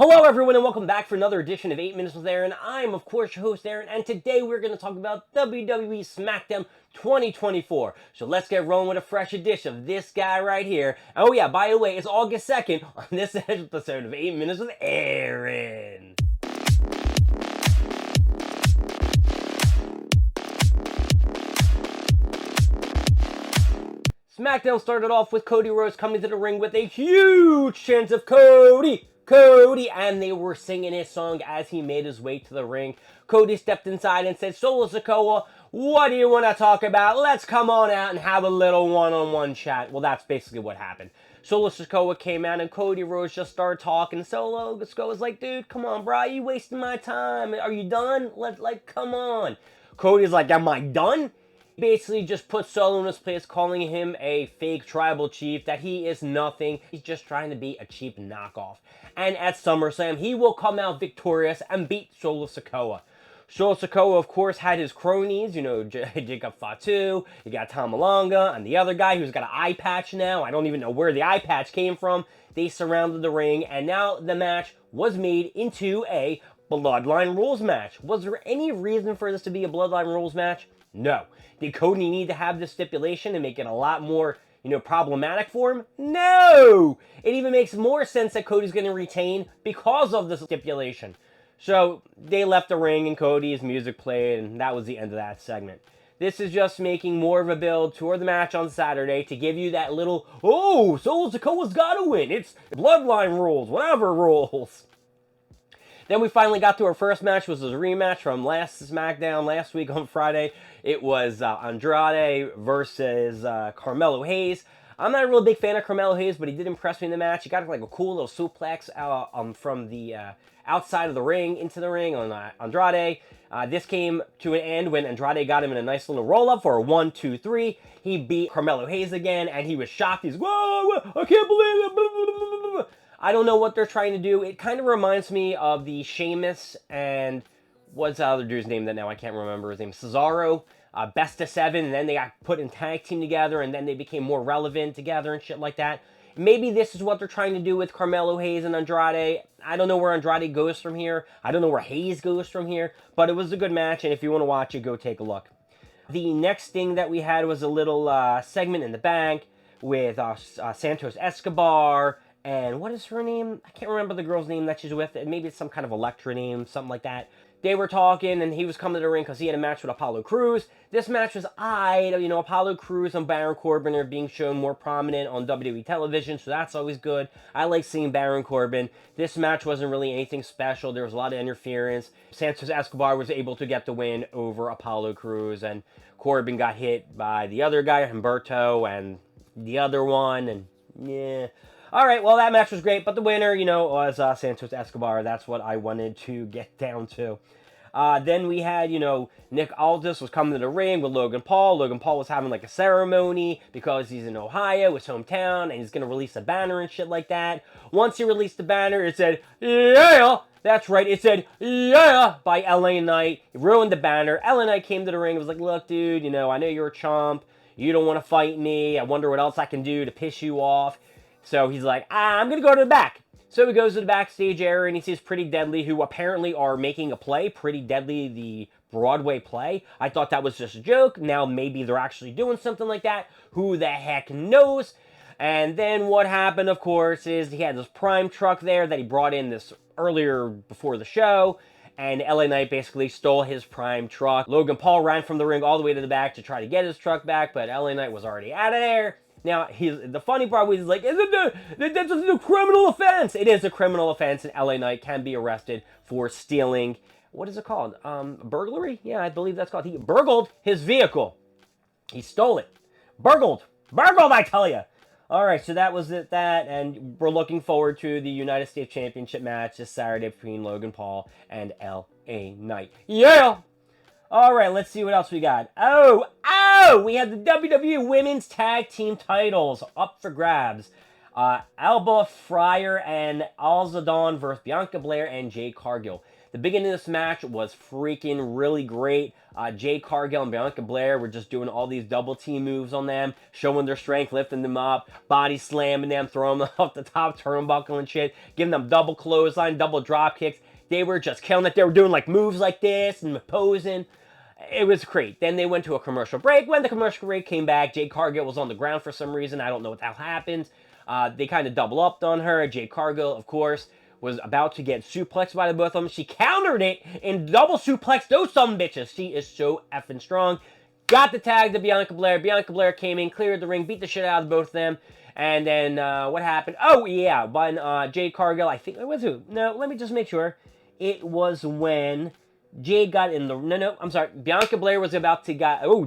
Hello everyone and welcome back for another edition of 8 Minutes with Aaron. I'm of course your host Aaron, and today we're going to talk about WWE Smackdown 2024. So let's get rolling with a fresh edition of this guy right here. Oh yeah, by the way, it's August 2nd on this episode of 8 Minutes with Aaron. Smackdown started off with Cody Rhodes coming to the ring with a huge chance of Cody, and they were singing his song as he made his way to the ring. Cody stepped inside and said, Solo Sikoa, what do you want to talk about? Let's come on out and have a little one-on-one chat. Well, that's basically what happened. Solo Sikoa came out and Cody Rhodes just started talking. Solo Sikoa's like, dude, come on, bro, you wasting my time. Are you done? Come on. Cody's like, am I done? Basically just put Solo in his place, calling him a fake tribal chief, that he is nothing. He's just trying to be a cheap knockoff. And at Summerslam, he will come out victorious and beat Solo Sikoa. Solo Sikoa, of course, had his cronies, Jacob Fatu, you got Tom Malonga, and the other guy who's got an eye patch now. I don't even know where the eye patch came from. They surrounded the ring, and now the match was made into a Bloodline rules match. Was there any reason for this to be a Bloodline rules match? No. Did Cody need to have this stipulation and make it a lot more, problematic for him? No! It even makes more sense that Cody's going to retain because of the stipulation. So they left the ring and Cody's music played, and that was the end of that segment. This is just making more of a build toward the match on Saturday to give you that little, oh, Solo Sikoa's got to win. It's Bloodline rules, whatever rules. Then we finally got to our first match, which was a rematch from last SmackDown last week on Friday. It was Andrade versus Carmelo Hayes. I'm not a real big fan of Carmelo Hayes, but he did impress me in the match. He got like a cool little suplex from the outside of the ring into the ring on Andrade. This came to an end when Andrade got him in a nice little roll-up for a 1, 2, 3. He beat Carmelo Hayes again, and he was shocked. He's, whoa, I can't believe it. Blah, blah, blah, blah. I don't know what they're trying to do. It kind of reminds me of the Sheamus and what's the other dude's name that now I can't remember his name? Cesaro, best of 7, and then they got put in tag team together, and then they became more relevant together and shit like that. Maybe this is what they're trying to do with Carmelo Hayes and Andrade. I don't know where Andrade goes from here. I don't know where Hayes goes from here, but it was a good match, and if you want to watch it, go take a look. The next thing that we had was a little segment in the bank with Santos Escobar. And what is her name? I can't remember the girl's name that she's with. Maybe it's some kind of Electra name, something like that. They were talking, and he was coming to the ring because he had a match with Apollo Crews. This match was Apollo Crews and Baron Corbin are being shown more prominent on WWE television, so that's always good. I like seeing Baron Corbin. This match wasn't really anything special. There was a lot of interference. Santos Escobar was able to get the win over Apollo Crews, and Corbin got hit by the other guy, Humberto, and the other one, and yeah. All right, well, that match was great, but the winner, was Santos Escobar. That's what I wanted to get down to. Then we had, Nick Aldis was coming to the ring with Logan Paul. Logan Paul was having like a ceremony because he's in Ohio, his hometown, and he's going to release a banner and shit like that. Once he released the banner, it said, yeah! That's right, it said, yeah! By LA Knight. He ruined the banner. LA Knight came to the ring and was like, look, dude, I know you're a chump. You don't want to fight me. I wonder what else I can do to piss you off. So he's like, I'm going to go to the back. So he goes to the backstage area and he sees Pretty Deadly, who apparently are making a play. Pretty Deadly, the Broadway play. I thought that was just a joke. Now maybe they're actually doing something like that. Who the heck knows? And then what happened, of course, is he had this Prime truck there that he brought in this earlier before the show. And LA Knight basically stole his Prime truck. Logan Paul ran from the ring all the way to the back to try to get his truck back, but LA Knight was already out of there. Now, the funny part was like, that's a criminal offense. It is a criminal offense, and LA Knight can be arrested for stealing, what is it called? Burglary? Yeah, I believe that's called. He burgled his vehicle. He stole it. Burgled, I tell you. All right, so that was it, and we're looking forward to the United States Championship match this Saturday between Logan Paul and LA Knight. Yeah! All right, let's see what else we got. We have the WWE Women's Tag Team titles up for grabs. Alba Fryer and Alzadon versus Bianca Belair and Jade Cargill. The beginning of this match was freaking really great. Jade Cargill and Bianca Belair were just doing all these double team moves on them, showing their strength, lifting them up, body slamming them, throwing them off the top turnbuckle and shit, giving them double clothesline, double drop kicks. They were just killing it. They were doing like moves like this and posing. It was great. Then they went to a commercial break. When the commercial break came back, Jade Cargill was on the ground for some reason. I don't know what the hell happened. They kind of double upped on her. Jade Cargill, of course, was about to get suplexed by the both of them. She countered it and double suplexed those some bitches. She is so effing strong. Got the tag to Bianca Belair. Bianca Belair came in, cleared the ring, beat the shit out of both of them. And then what happened? Oh, yeah. When Jade Cargill, I think, it was who? No, let me just make sure. It was when Jade got in the... No, I'm sorry. Bianca Belair was about to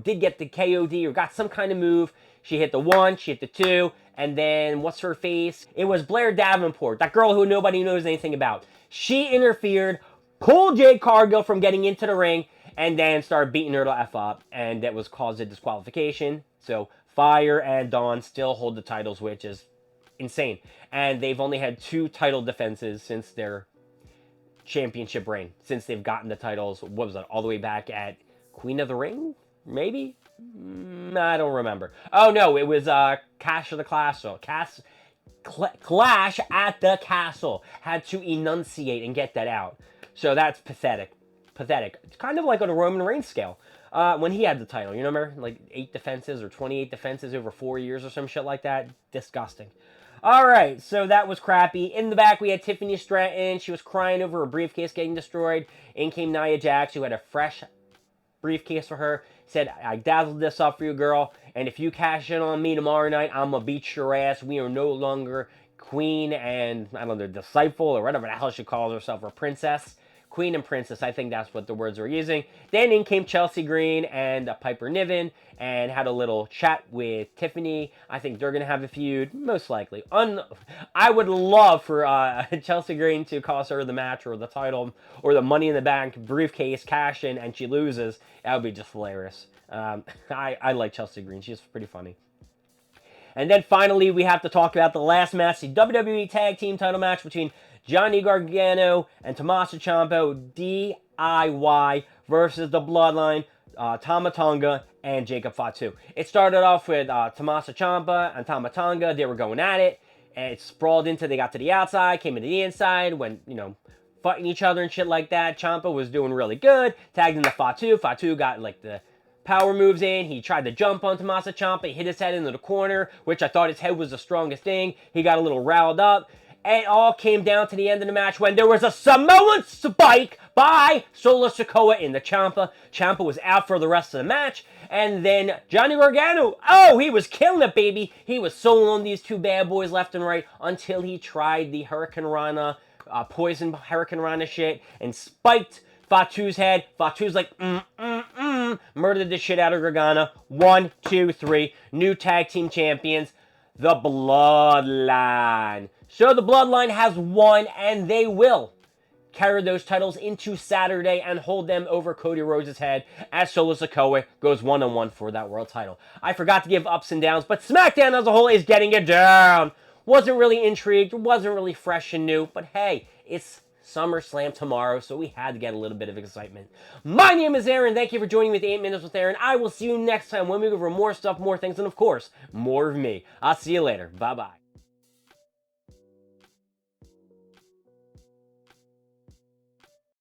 did get the KOD or got some kind of move. She hit the 1, she hit the 2, and then, what's her face? It was Blair Davenport, that girl who nobody knows anything about. She interfered, pulled Jade Cargill from getting into the ring, and then started beating her to F up, and that was caused a disqualification. So, Fire and Dawn still hold the titles, which is insane. And they've only had 2 title defenses since their championship reign, since they've gotten the titles, what was that, all the way back at Queen of the Ring? Maybe? I don't remember. Oh, no, it was Clash at the Castle. Clash at the Castle. Had to enunciate and get that out. So that's pathetic. Pathetic. It's kind of like on a Roman Reigns scale. When he had the title, you remember? Like 8 defenses or 28 defenses over 4 years or some shit like that. Disgusting. Alright, so that was crappy. In the back, we had Tiffany Stratton. She was crying over her briefcase getting destroyed. In came Nia Jax, who had a fresh briefcase for her. Said, I dazzled this up for you, girl. And if you cash in on me tomorrow night, I'm going to beat your ass. We are no longer queen and, I don't know, disciple or whatever the hell she calls herself, or princess. Queen and princess, I think that's what the words were using. Then in came Chelsea Green and Piper Niven and had a little chat with Tiffany. I think they're going to have a feud, most likely. I would love for Chelsea Green to cost her the match or the title or the Money in the Bank briefcase cash in and she loses. That would be just hilarious. I like Chelsea Green. She's pretty funny. And then finally, we have to talk about the last match, the WWE Tag Team title match between Johnny Gargano and Tommaso Ciampa, DIY versus the Bloodline, Tama Tonga and Jacob Fatu. It started off with Tommaso Ciampa and Tama Tonga. They were going at it, and it sprawled into, they got to the outside, came into the inside, went, fighting each other and shit like that. Ciampa was doing really good, tagged into Fatu. Fatu got, like, the power moves in. He tried to jump on Tommaso Ciampa. He hit his head into the corner, which I thought his head was the strongest thing. He got a little riled up. It all came down to the end of the match when there was a Samoan spike by Solo Sikoa in the Ciampa. Ciampa was out for the rest of the match. And then Johnny Gargano, he was killing it, baby. He was soloing these 2 bad boys left and right until he tried the Hurricane Rana, poison Hurricane Rana shit and spiked Fatu's head. Fatu's like, murdered the shit out of Gargano. 1, 2, 3. New tag team champions, the Bloodline. So the Bloodline has won, and they will carry those titles into Saturday and hold them over Cody Rhodes' head as Solo Sikoa goes one-on-one for that world title. I forgot to give ups and downs, but SmackDown as a whole is getting it down. Wasn't really intrigued, wasn't really fresh and new, but hey, it's Summerslam tomorrow, so we had to get a little bit of excitement. My name is Aaron. Thank you for joining me with 8 Minutes with Aaron. I will see you next time when we go over more stuff, more things, and of course, more of me. I'll see you later. Bye-bye.